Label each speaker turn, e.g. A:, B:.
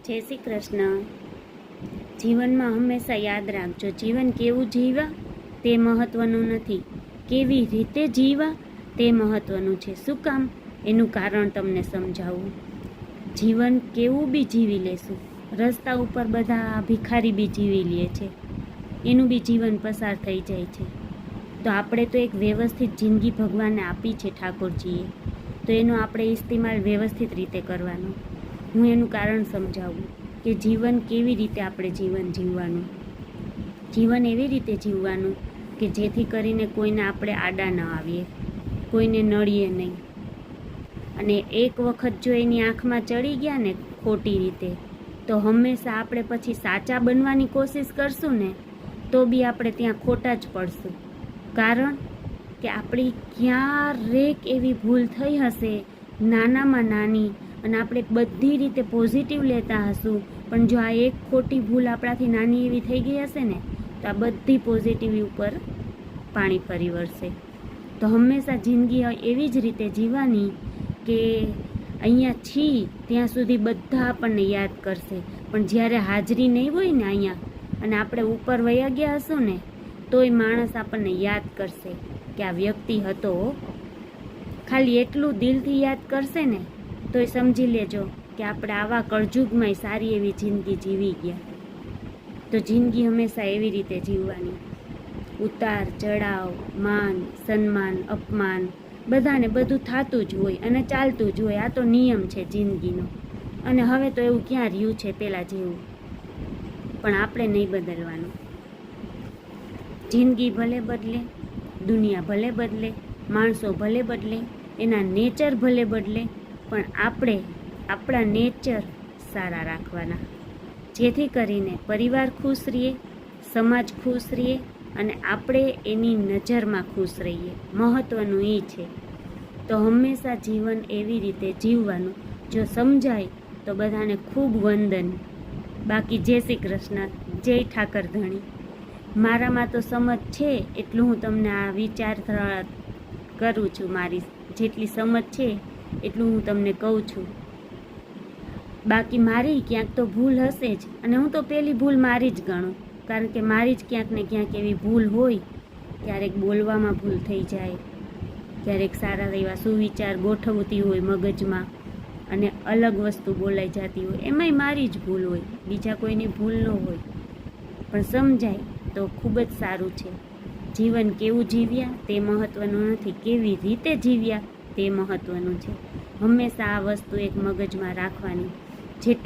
A: જય શ્રી કૃષ્ણ. જીવનમાં હંમેશા યાદ રાખજો, જીવન કેવું જીવા તે મહત્વનું નથી, કેવી રીતે જીવા તે મહત્વનું છે. શું કામ? એનું કારણ તમને સમજાવું. જીવન કેવું બી જીવી લેશું, રસ્તા ઉપર બધા ભિખારી બી જીવી લે છે, એનું બી જીવન પસાર થઈ જાય છે. તો આપણે તો એક વ્યવસ્થિત જિંદગી ભગવાને આપી છે ઠાકોરજીએ, તો એનો આપણે ઇસ્તેમાલ વ્યવસ્થિત રીતે કરવાનો. હું એનું કારણ સમજાવું કે જીવન કેવી રીતે આપણે જીવન જીવવાનું. જીવન એવી રીતે જીવવાનું કે જેથી કરીને કોઈને આપણે આડા ન આવીએ, કોઈને નડીએ નહીં. અને એક વખત જો એની આંખમાં ચડી ગયા ને ખોટી રીતે, તો હંમેશા આપણે પછી સાચા બનવાની કોશિશ કરશું ને તો બી આપણે ત્યાં ખોટા જ પડશું. કારણ કે આપણી ક્યારેક એવી ભૂલ થઈ હશે નાનામાં નાની, અને આપણે બધી રીતે પોઝિટિવ લેતા હશું, પણ જો આ એક ખોટી ભૂલ આપણાથી નાની એવી થઈ ગઈ હશે ને તો આ બધી પોઝિટિવ ઉપર પાણી ફરી વળશે. તો હંમેશા જિંદગી એવી જ રીતે જીવવાની કે અહીંયા છીએ ત્યાં સુધી બધા આપણને યાદ કરશે, પણ જ્યારે હાજરી નહીં હોય ને અહીંયા અને આપણે ઉપર વયા ગયા હશું ને તોય માણસ આપણને યાદ કરશે કે આ વ્યક્તિ હતો. ખાલી એટલું દિલથી યાદ કરશે ને તોય સમજી લેજો કે આપણે આવા કળજુગમાં સારી એવી જિંદગી જીવી ગયા. તો જિંદગી હંમેશા એવી રીતે જીવવાની, ઉતાર ચઢાવ, માન સન્માન અપમાન બધાને બધું થતું જ હોય અને ચાલતું જ હોય. આ તો નિયમ છે જિંદગીનો. અને હવે તો એવું ક્યાં રહ્યું છે પહેલાં જેવું, પણ આપણે નહીં બદલવાનું. જિંદગી ભલે બદલે, દુનિયા ભલે બદલે, માણસો ભલે બદલે, એના નેચર ભલે બદલે, પણ આપણે આપણા નેચર સારા રાખવાના, જેથી કરીને પરિવાર ખુશ રહીએ, સમાજ ખુશ રહીએ અને આપણે એની નજરમાં ખુશ રહીએ. મહત્ત્વનું એ છે. તો હંમેશા જીવન એવી રીતે જીવવાનું. જો સમજાય તો બધાને ખૂબ વંદન. બાકી જય શ્રી કૃષ્ણ, જય ઠાકર ધણી. મારામાં તો સમજ છે એટલું હું તમને આ વિચાર કરું છું. મારી જેટલી સમજ છે એટલું હું તમને કહું છું. બાકી મારી ક્યાંક તો ભૂલ હશે જ, અને હું તો પહેલી ભૂલ મારી જ ગણું. કારણ કે મારી જ ક્યાંક ને ક્યાંક એવી ભૂલ હોય. ક્યારેક બોલવામાં ભૂલ થઈ જાય, ક્યારેક સારા એવા સુવિચાર ગોઠવતી હોય મગજમાં અને અલગ વસ્તુ બોલાઈ જતી હોય, એમાંય મારી જ ભૂલ હોય, બીજા કોઈની ભૂલ ન હોય. પણ સમજાય તો ખૂબ જ સારું છે. જીવન કેવું જીવ્યા તે મહત્ત્વનું નથી, કેવી રીતે જીવ્યા તે મહત્ત્વનું છે. હંમેશા આ વસ્તુ એક મગજમાં રાખવાની. જેટલી